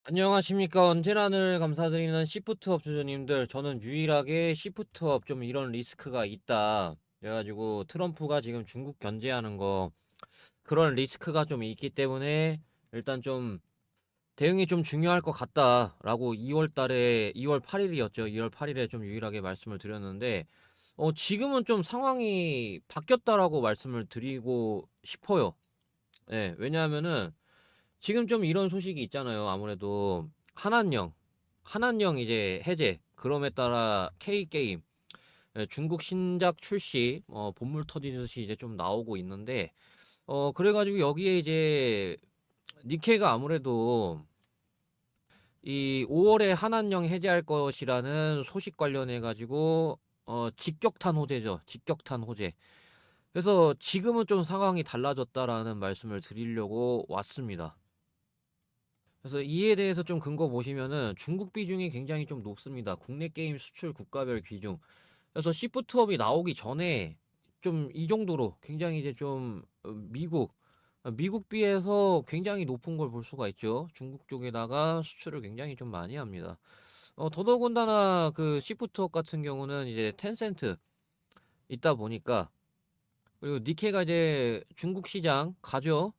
안녕하십니까. 언제나 감사드리는 시프트업 주주님들. 저는 유일하게 시프트업 좀 이런 리스크가 있다. 그래가지고 트럼프가 지금 중국 견제하는 거 그런 리스크가 좀 있기 때문에 일단 좀 대응이 좀 중요할 것 같다라고 2월 달에 2월 8일이었죠. 2월 8일에 좀 유일하게 말씀을 드렸는데 지금은 좀 상황이 바뀌었다라고 말씀을 드리고 싶어요. 예, 왜냐하면은 지금 좀 이런 소식이 있잖아요. 아무래도 한한령 이제 해제. 그럼에 따라 K게임 중국 신작 출시 본물 터지듯이 이제 좀 나오고 있는데 그래가지고 여기에 이제 니케가 아무래도 이 5월에 한한령 해제할 것이라는 소식 관련해 가지고 직격탄 호재죠. 직격탄 호재. 그래서 지금은 좀 상황이 달라졌다라는 말씀을 드리려고 왔습니다. 그래서 이에 대해서 좀 근거 보시면은 중국 비중이 굉장히 좀 높습니다. 국내 게임 수출 국가별 비중. 그래서 시프트업이 나오기 전에 좀 이 정도로 굉장히 이제 좀 미국 비해서 굉장히 높은 걸 볼 수가 있죠. 중국 쪽에다가 수출을 굉장히 좀 많이 합니다. 더더군다나 그 시프트업 같은 경우는 이제 텐센트 있다 보니까 그리고 니케가 이제 중국 시장 가죠.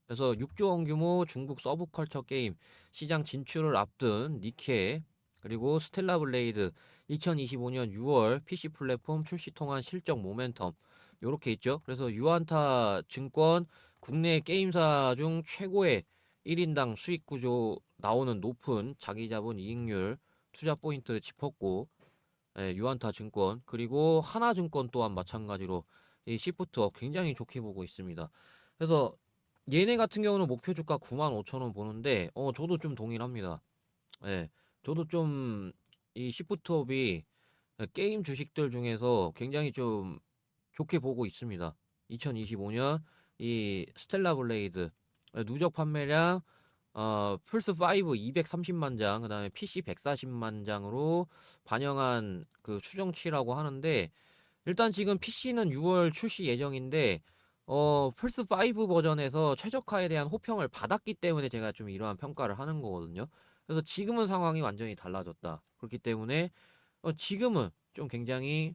그래서 6조 원 규모 중국 서브컬처 게임 시장 진출을 앞둔 니케 그리고 스텔라 블레이드 2025년 6월 PC 플랫폼 출시 통한 실적 모멘텀 요렇게 있죠. 그래서 유안타 증권 국내 게임사 중 최고의 1인당 수익 구조 나오는 높은 자기 자본 이익률 투자 포인트 짚었고 유안타 증권 그리고 하나증권 또한 마찬가지로 이 시프트업 굉장히 좋게 보고 있습니다. 그래서 얘네 같은 경우는 목표 주가 95,000원 보는데 저도 좀 동일합니다. 예. 저도 좀 이 시프트업이 게임 주식들 중에서 굉장히 좀 좋게 보고 있습니다. 2025년 이 스텔라 블레이드 누적 판매량 플스 5 230만 장, 그다음에 PC 140만 장으로 반영한 그 추정치라고 하는데 일단 지금 PC는 6월 출시 예정인데 플스 5 버전에서 최적화에 대한 호평을 받았기 때문에 제가 좀 이러한 평가를 하는 거거든요. 그래서 지금은 상황이 완전히 달라졌다. 그렇기 때문에 지금은 좀 굉장히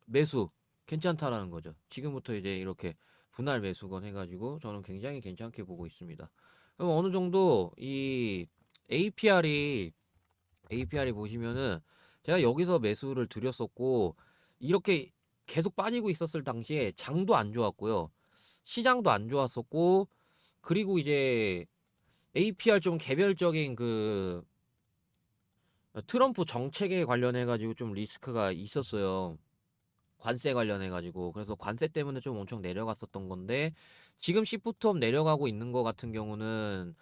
매수 괜찮다라는 거죠. 지금부터 이제 이렇게 분할 매수건 해가지고 저는 굉장히 괜찮게 보고 있습니다. 그럼 어느 정도 이 APR이 APR이 보시면은 제가 여기서 매수를 드렸었고 이렇게 계속 빠지고 있었을 당시에 장도 안 좋았고요. 시장도 안 좋았었고 그리고 이제 APR 좀 개별적인 그 트럼프 정책에 관련해 가지고 좀 리스크가 있었어요. 관세 관련해 가지고. 그래서 관세 때문에 좀 엄청 내려갔었던 건데 지금 시프트업 내려가고 있는 거 같은 경우는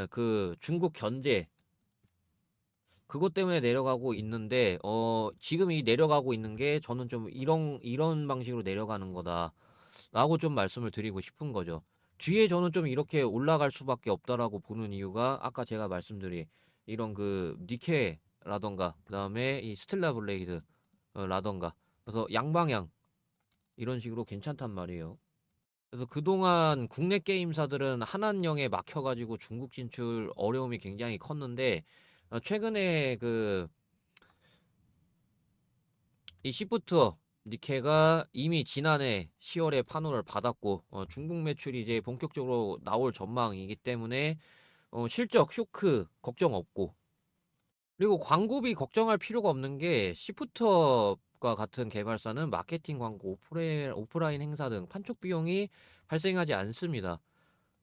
그 중국 견제 그것 때문에 내려가고 있는데 지금 이 내려가고 있는 게 저는 좀 이런 방식으로 내려가는 거다라고 좀 말씀을 드리고 싶은 거죠. 뒤에 저는 좀 이렇게 올라갈 수밖에 없다라고 보는 이유가 아까 제가 말씀드린 이런 그 니케라던가 그다음에 이 스텔라 블레이드 라던가 그래서 양방향 이런 식으로 괜찮단 말이에요. 그래서 그동안 국내 게임사들은 한한령에 막혀가지고 중국 진출 어려움이 굉장히 컸는데 최근에 그 이 시프트업 니케가 이미 지난해 10월에 판호를 받았고 중국 매출이 이제 본격적으로 나올 전망이기 때문에 실적 쇼크 걱정 없고 그리고 광고비 걱정할 필요가 없는 게 시프트업과 같은 개발사는 마케팅 광고, 오프라인 행사 등 판촉 비용이 발생하지 않습니다.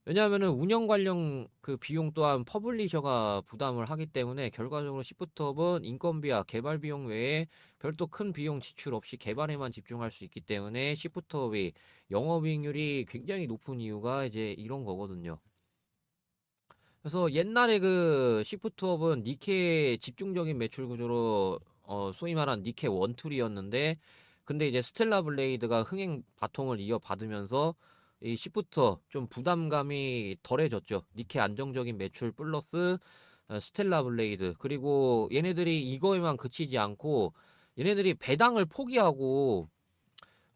왜냐하면은 운영 관련 그 비용 또한 퍼블리셔가 부담을 하기 때문에 결과적으로 시프트업은 인건비와 개발 비용 외에 별도 큰 비용 지출 없이 개발에만 집중할 수 있기 때문에 시프트업이 영업이익률이 굉장히 높은 이유가 이제 이런 거거든요. 그래서 옛날에 그 시프트업은 니케 집중적인 매출 구조로 소위 말한 니케 원툴이었는데 근데 이제 스텔라 블레이드가 흥행 바통을 이어받으면서 이 시프트업 좀 부담감이 덜해졌죠. 니케 안정적인 매출 플러스 스텔라 블레이드 그리고 얘네들이 이거에만 그치지 않고 얘네들이 배당을 포기하고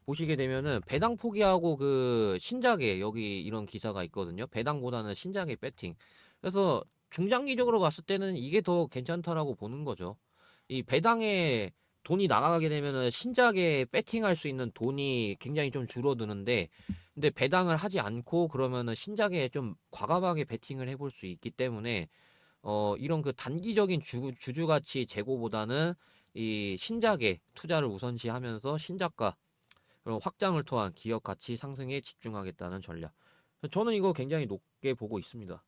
보시게 되면은 배당 포기하고 그 신작에 여기 이런 기사가 있거든요. 배당보다는 신작에 배팅. 그래서 중장기적으로 봤을 때는 이게 더 괜찮다라고 보는 거죠. 이 배당에 돈이 나가게 되면은 신작에 배팅할 수 있는 돈이 굉장히 좀 줄어드는데, 근데 배당을 하지 않고 그러면은 신작에 좀 과감하게 배팅을 해볼 수 있기 때문에 이런 그 단기적인 주주 가치 제고보다는 이 신작에 투자를 우선시하면서 신작과 그런 확장을 통한 기업 가치 상승에 집중하겠다는 전략. 저는 이거 굉장히 높게 보고 있습니다.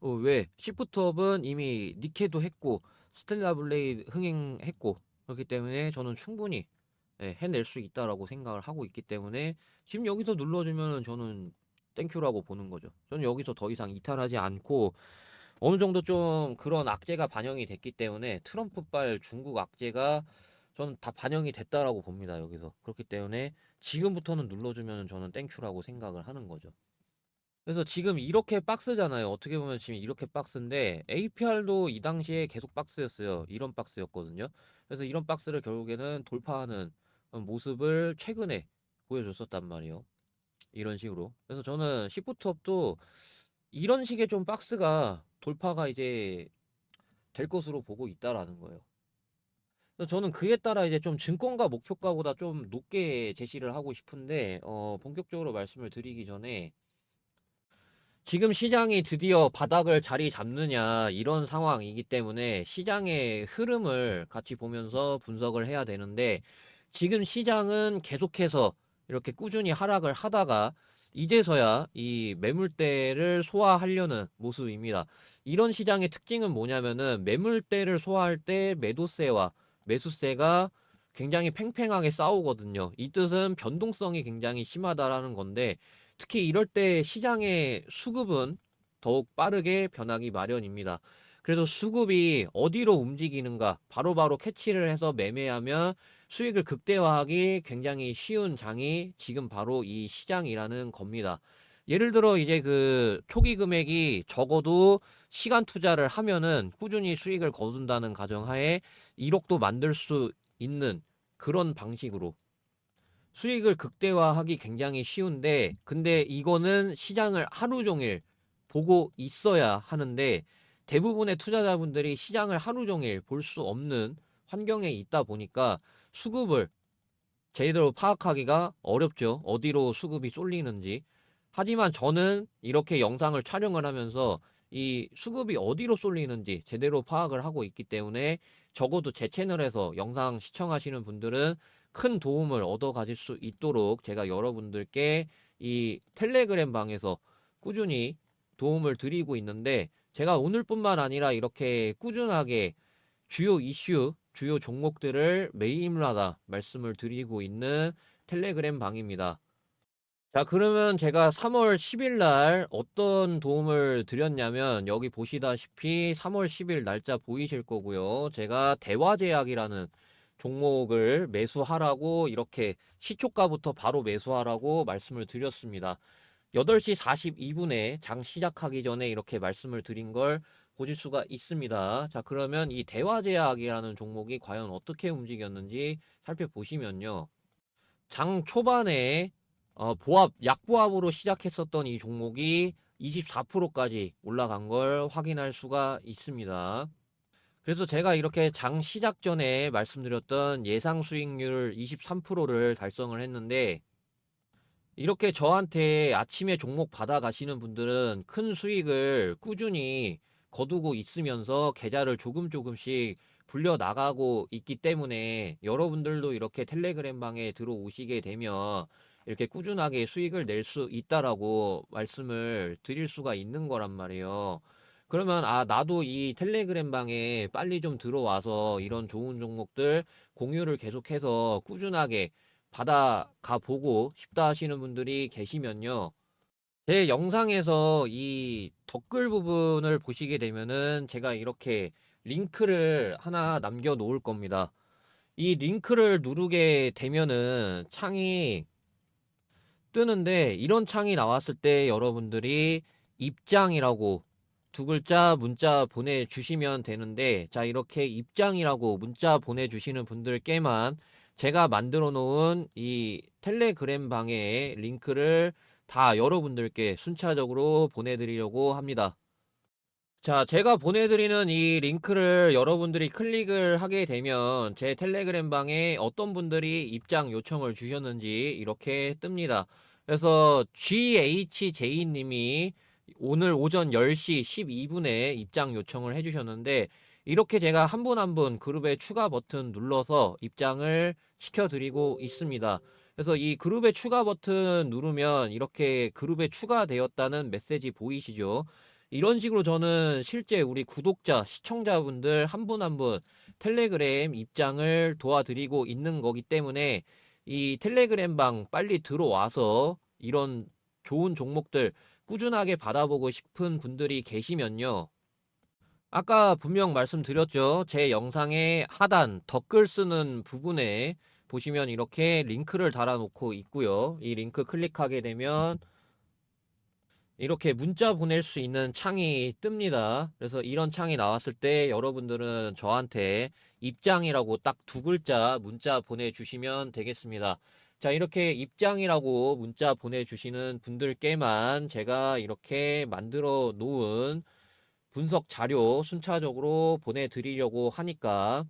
왜? 시프트업은 이미 니케도 했고 스텔라 블레이드 흥행했고 그렇기 때문에 저는 충분히 해낼 수 있다라고 생각을 하고 있기 때문에 지금 여기서 눌러주면은 저는 땡큐라고 보는 거죠. 저는 여기서 더 이상 이탈하지 않고 어느 정도 좀 그런 악재가 반영이 됐기 때문에 트럼프발 중국 악재가 저는 다 반영이 됐다라고 봅니다. 여기서. 그렇기 때문에 지금부터는 눌러주면 저는 땡큐라고 생각을 하는 거죠. 그래서 지금 이렇게 박스잖아요. 어떻게 보면 지금 이렇게 박스인데 APR도 이 당시에 계속 박스였어요. 이런 박스였거든요. 그래서 이런 박스를 결국에는 돌파하는 모습을 최근에 보여줬었단 말이에요. 이런 식으로. 그래서 저는 시프트업도 이런 식의 좀 박스가 돌파가 이제 될 것으로 보고 있다라는 거예요. 그래서 저는 그에 따라 이제 좀 증권가 목표가보다 좀 높게 제시를 하고 싶은데 본격적으로 말씀을 드리기 전에 지금 시장이 드디어 바닥을 자리 잡느냐 이런 상황이기 때문에 시장의 흐름을 같이 보면서 분석을 해야 되는데 지금 시장은 계속해서 이렇게 꾸준히 하락을 하다가 이제서야 이 매물대를 소화하려는 모습입니다. 이런 시장의 특징은 뭐냐면은 매물대를 소화할 때 매도세와 매수세가 굉장히 팽팽하게 싸우거든요. 이 뜻은 변동성이 굉장히 심하다라는 건데 특히 이럴 때 시장의 수급은 더욱 빠르게 변하기 마련입니다. 그래서 수급이 어디로 움직이는가 바로바로 캐치를 해서 매매하면 수익을 극대화하기 굉장히 쉬운 장이 지금 바로 이 시장이라는 겁니다. 예를 들어 이제 그 초기 금액이 적어도 시간 투자를 하면은 꾸준히 수익을 거둔다는 가정하에 1억도 만들 수 있는 그런 방식으로 수익을 극대화하기 굉장히 쉬운데 근데 이거는 시장을 하루 종일 보고 있어야 하는데 대부분의 투자자분들이 시장을 하루 종일 볼 수 없는 환경에 있다 보니까 수급을 제대로 파악하기가 어렵죠. 어디로 수급이 쏠리는지. 하지만 저는 이렇게 영상을 촬영을 하면서 이 수급이 어디로 쏠리는지 제대로 파악을 하고 있기 때문에 적어도 제 채널에서 영상 시청하시는 분들은 큰 도움을 얻어 가질 수 있도록 제가 여러분들께 이 텔레그램 방에서 꾸준히 도움을 드리고 있는데 제가 오늘뿐만 아니라 이렇게 꾸준하게 주요 이슈, 주요 종목들을 매일마다 말씀을 드리고 있는 텔레그램 방입니다. 자, 그러면 제가 3월 10일 날 어떤 도움을 드렸냐면 여기 보시다시피 3월 10일 날짜 보이실 거고요. 제가 대화제약이라는 종목을 매수하라고 이렇게 시초가부터 바로 매수하라고 말씀을 드렸습니다. 8시 42분에 장 시작하기 전에 이렇게 말씀을 드린 걸 보실 수가 있습니다. 자, 그러면 이 대화제약이라는 종목이 과연 어떻게 움직였는지 살펴보시면요. 장 초반에 약보합으로 시작했었던 이 종목이 24%까지 올라간 걸 확인할 수가 있습니다. 그래서 제가 이렇게 장 시작 전에 말씀드렸던 예상 수익률 23%를 달성을 했는데 이렇게 저한테 아침에 종목 받아가시는 분들은 큰 수익을 꾸준히 거두고 있으면서 계좌를 조금씩 불려 나가고 있기 때문에 여러분들도 이렇게 텔레그램 방에 들어오시게 되면 이렇게 꾸준하게 수익을 낼 수 있다라고 말씀을 드릴 수가 있는 거란 말이에요. 그러면 나도 이 텔레그램 방에 빨리 좀 들어와서 이런 좋은 종목들 공유를 계속해서 꾸준하게 받아가 보고 싶다 하시는 분들이 계시면요. 제 영상에서 이 댓글 부분을 보시게 되면은 제가 이렇게 링크를 하나 남겨 놓을 겁니다. 이 링크를 누르게 되면은 창이 뜨는데 이런 창이 나왔을 때 여러분들이 입장이라고 두 글자 문자 보내주시면 되는데 자 이렇게 입장이라고 문자 보내주시는 분들께만 제가 만들어 놓은 이 텔레그램 방의 링크를 다 여러분들께 순차적으로 보내드리려고 합니다. 자, 제가 보내드리는 이 링크를 여러분들이 클릭을 하게 되면 제 텔레그램 방에 어떤 분들이 입장 요청을 주셨는지 이렇게 뜹니다. 그래서 GHJ님이 오늘 오전 10시 12분에 입장 요청을 해주셨는데, 이렇게 제가 한 분 한 분 그룹에 추가 버튼 눌러서 입장을 시켜드리고 있습니다. 그래서 이 그룹에 추가 버튼 누르면 이렇게 그룹에 추가되었다는 메시지 보이시죠? 이런 식으로 저는 실제 우리 구독자, 시청자분들 한 분 한 분 텔레그램 입장을 도와드리고 있는 거기 때문에, 이 텔레그램 방 빨리 들어와서 이런 좋은 종목들 꾸준하게 받아보고 싶은 분들이 계시면요. 아까 분명 말씀드렸죠. 제 영상의 하단 댓글 쓰는 부분에 보시면 이렇게 링크를 달아놓고 있고요. 이 링크 클릭하게 되면 이렇게 문자 보낼 수 있는 창이 뜹니다. 그래서 이런 창이 나왔을 때 여러분들은 저한테 입장이라고 딱 두 글자 문자 보내주시면 되겠습니다. 자, 이렇게 입장이라고 문자 보내주시는 분들께만 제가 이렇게 만들어 놓은 분석 자료 순차적으로 보내드리려고 하니까,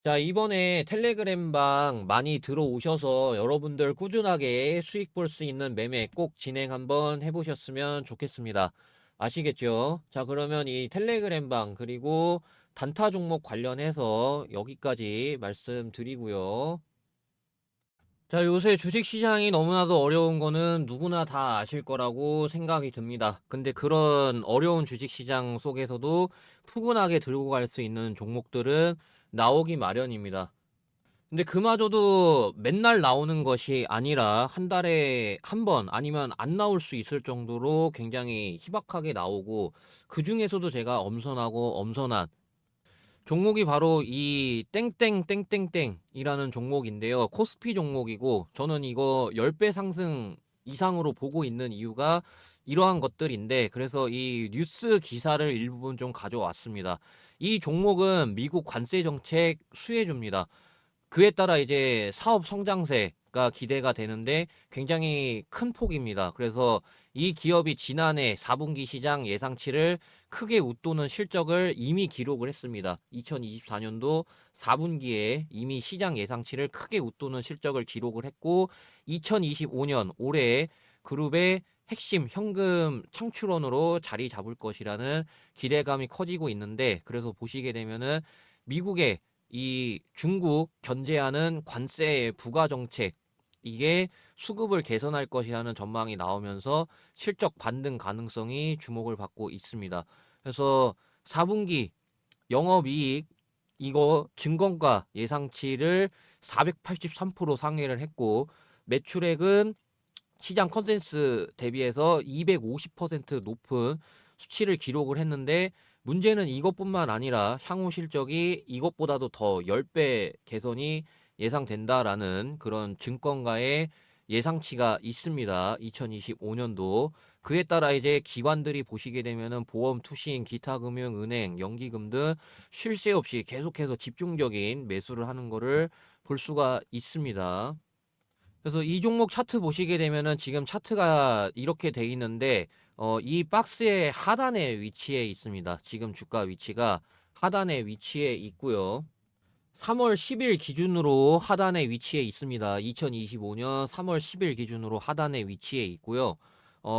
자, 이번에 텔레그램 방 많이 들어오셔서 여러분들 꾸준하게 수익 볼 수 있는 매매 꼭 진행 한번 해보셨으면 좋겠습니다. 아시겠죠? 자, 그러면 이 텔레그램 방 그리고 단타 종목 관련해서 여기까지 말씀드리고요. 자, 요새 주식시장이 너무나도 어려운 거는 누구나 다 아실 거라고 생각이 듭니다. 근데 그런 어려운 주식시장 속에서도 푸근하게 들고 갈 수 있는 종목들은 나오기 마련입니다. 근데 그마저도 맨날 나오는 것이 아니라 한 달에 한 번 아니면 안 나올 수 있을 정도로 굉장히 희박하게 나오고, 그 중에서도 제가 엄선하고 엄선한 종목이 바로 이 땡땡땡땡땡이라는 종목인데요. 코스피 종목이고, 저는 이거 10배 상승 이상으로 보고 있는 이유가 이러한 것들인데, 그래서 이 뉴스 기사를 일부분 좀 가져왔습니다. 이 종목은 미국 관세 정책 수혜주입니다. 그에 따라 이제 사업 성장세가 기대가 되는데 굉장히 큰 폭입니다. 그래서 이 기업이 지난해 4분기 시장 예상치를 크게 웃도는 실적을 이미 기록을 했습니다. 2024년도 4분기에 이미 시장 예상치를 크게 웃도는 실적을 기록을 했고, 2025년 올해 그룹의 핵심 현금 창출원으로 자리 잡을 것이라는 기대감이 커지고 있는데, 그래서 보시게 되면은 미국의 이 중국 견제하는 관세 부과 정책, 이게 수급을 개선할 것이라는 전망이 나오면서 실적 반등 가능성이 주목을 받고 있습니다. 그래서 4분기 영업이익 이거 증권가 예상치를 483% 상회를 했고, 매출액은 시장 컨센스 대비해서 250% 높은 수치를 기록을 했는데, 문제는 이것뿐만 아니라 향후 실적이 이것보다도 더 10배 개선이 예상된다라는 그런 증권가의 예상치가 있습니다. 2025년도. 그에 따라 이제 기관들이 보시게 되면은 보험, 투신, 기타 금융, 은행, 연기금 등 쉴 새 없이 계속해서 집중적인 매수를 하는 거를 볼 수가 있습니다. 그래서 이 종목 차트 보시게 되면은 지금 차트가 이렇게 돼 있는데, 이 박스의 하단에 위치해 있습니다. 지금 주가 위치가 하단에 위치해 있고요. 3월 10일 기준으로 하단에 위치해 있습니다. 2025년 3월 10일 기준으로 하단에 위치해 있고요.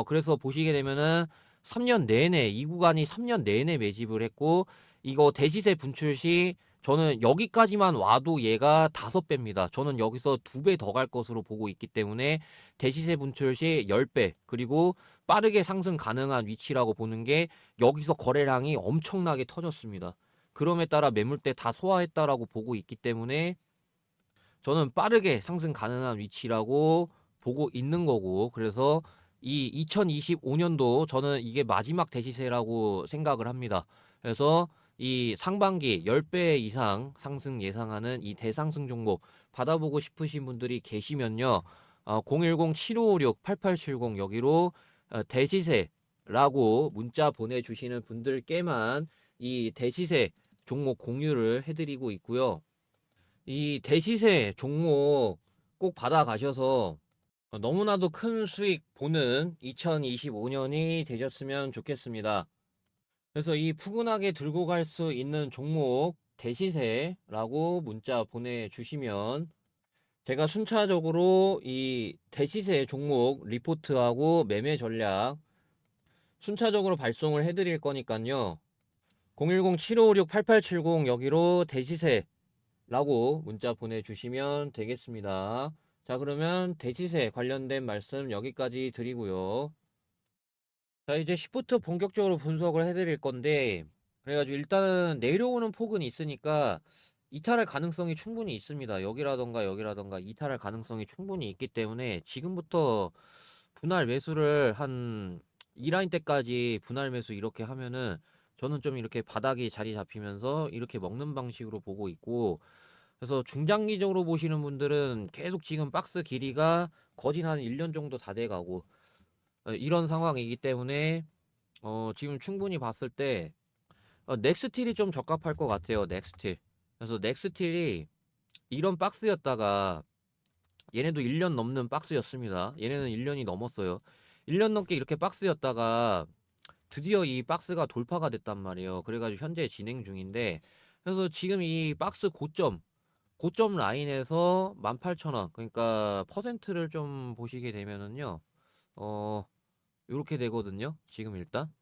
그래서 보시게 되면은 3년 내내, 이 구간이 3년 내내 매집을 했고, 이거 대시세 분출 시 저는 여기까지만 와도 얘가 5배입니다. 저는 여기서 2배 더 갈 것으로 보고 있기 때문에 대시세 분출 시 10배, 그리고 빠르게 상승 가능한 위치라고 보는 게, 여기서 거래량이 엄청나게 터졌습니다. 그럼에 따라 매물대 다 소화했다라고 보고 있기 때문에 저는 빠르게 상승 가능한 위치라고 보고 있는 거고, 그래서 이 2025년도 저는 이게 마지막 대시세라고 생각을 합니다. 그래서 이 상반기 10배 이상 상승 예상하는 이 대상승 종목 받아보고 싶으신 분들이 계시면요. 010-7556-8870 여기로 대시세라고 문자 보내주시는 분들께만 이 대시세 종목 공유를 해드리고 있고요. 이 대시세 종목 꼭 받아가셔서 너무나도 큰 수익 보는 2025년이 되셨으면 좋겠습니다. 그래서 이 푸근하게 들고 갈 수 있는 종목 대시세라고 문자 보내주시면 제가 순차적으로 이 대시세 종목 리포트하고 매매 전략 순차적으로 발송을 해드릴 거니까요. 010-7556-8870 여기로 대시세라고 문자 보내주시면 되겠습니다. 자, 그러면 대시세 관련된 말씀 여기까지 드리고요. 자, 이제 시프트 본격적으로 분석을 해드릴 건데, 그래가지고 일단은 내려오는 폭은 있으니까 이탈할 가능성이 충분히 있습니다. 여기라던가 이탈할 가능성이 충분히 있기 때문에 지금부터 분할 매수를 한 이 라인 때까지 분할 매수 이렇게 하면은 저는 좀 이렇게 바닥이 자리 잡히면서 이렇게 먹는 방식으로 보고 있고, 그래서 중장기적으로 보시는 분들은 계속 지금 박스 길이가 거진 한 1년 정도 다 돼가고 이런 상황이기 때문에 지금 충분히 봤을 때 넥스틸이 좀 적합할 것 같아요. 넥스틸. 그래서 넥스틸이 이런 박스였다가 얘네도 1년 넘는 박스였습니다. 얘네는 1년이 넘었어요. 1년 넘게 이렇게 박스였다가 드디어 이 박스가 돌파가 됐단 말이에요. 그래가지고 현재 진행 중인데, 그래서 지금 이 박스 고점 라인에서 18,000원, 그러니까 퍼센트를 좀 보시게 되면은요, 어 요렇게 되거든요. 지금 일단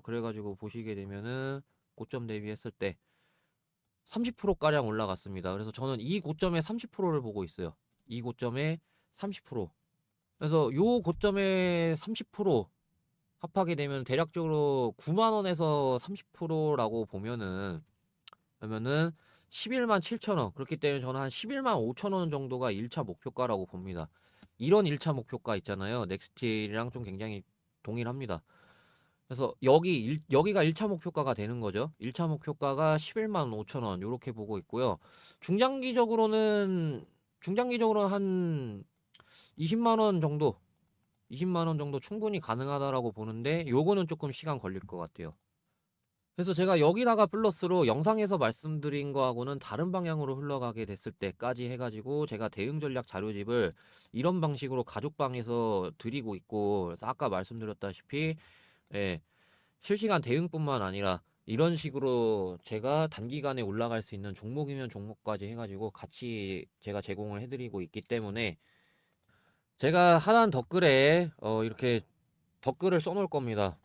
그래가지고 보시게 되면은 고점 대비했을 때 30% 가량 올라갔습니다. 그래서 저는 이 고점에 30%를 보고 있어요. 이 고점에 30%. 그래서 요 고점에 30% 합하게 되면 대략적으로 9만 원에서 30%라고 보면은, 그러면은 11만 7천 원. 그렇기 때문에 저는 한 11만 5천 원 정도가 1차 목표가라고 봅니다. 이런 1차 목표가 있잖아요. 넥스틸이랑 좀 굉장히 동일합니다. 그래서 여기가 1차 목표가가 되는 거죠. 1차 목표가가 11만 5천 원 요렇게 보고 있고요. 중장기적으로는 한 20만 원 정도 20만 원 정도 충분히 가능하다라고 보는데 요거는 조금 시간 걸릴 것 같아요. 그래서 제가 여기다가 플러스로 영상에서 말씀드린 거하고는 다른 방향으로 흘러가게 됐을 때까지 해가지고 제가 대응 전략 자료집을 이런 방식으로 가족방에서 드리고 있고, 그래서 아까 말씀드렸다시피 예, 실시간 대응뿐만 아니라 이런 식으로 제가 단기간에 올라갈 수 있는 종목이면 종목까지 해가지고 같이 제가 제공을 해드리고 있기 때문에 제가 하단 댓글에 이렇게 댓글을 써놓을 겁니다.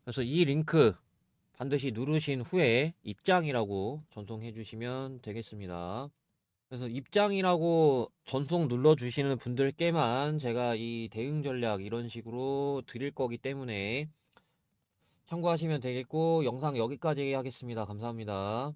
그래서 이 링크 반드시 누르신 후에 입장이라고 전송해 주시면 되겠습니다. 그래서 입장이라고 전송 눌러주시는 분들께만 제가 이 대응 전략 이런 식으로 드릴 거기 때문에 참고하시면 되겠고, 영상 여기까지 하겠습니다. 감사합니다.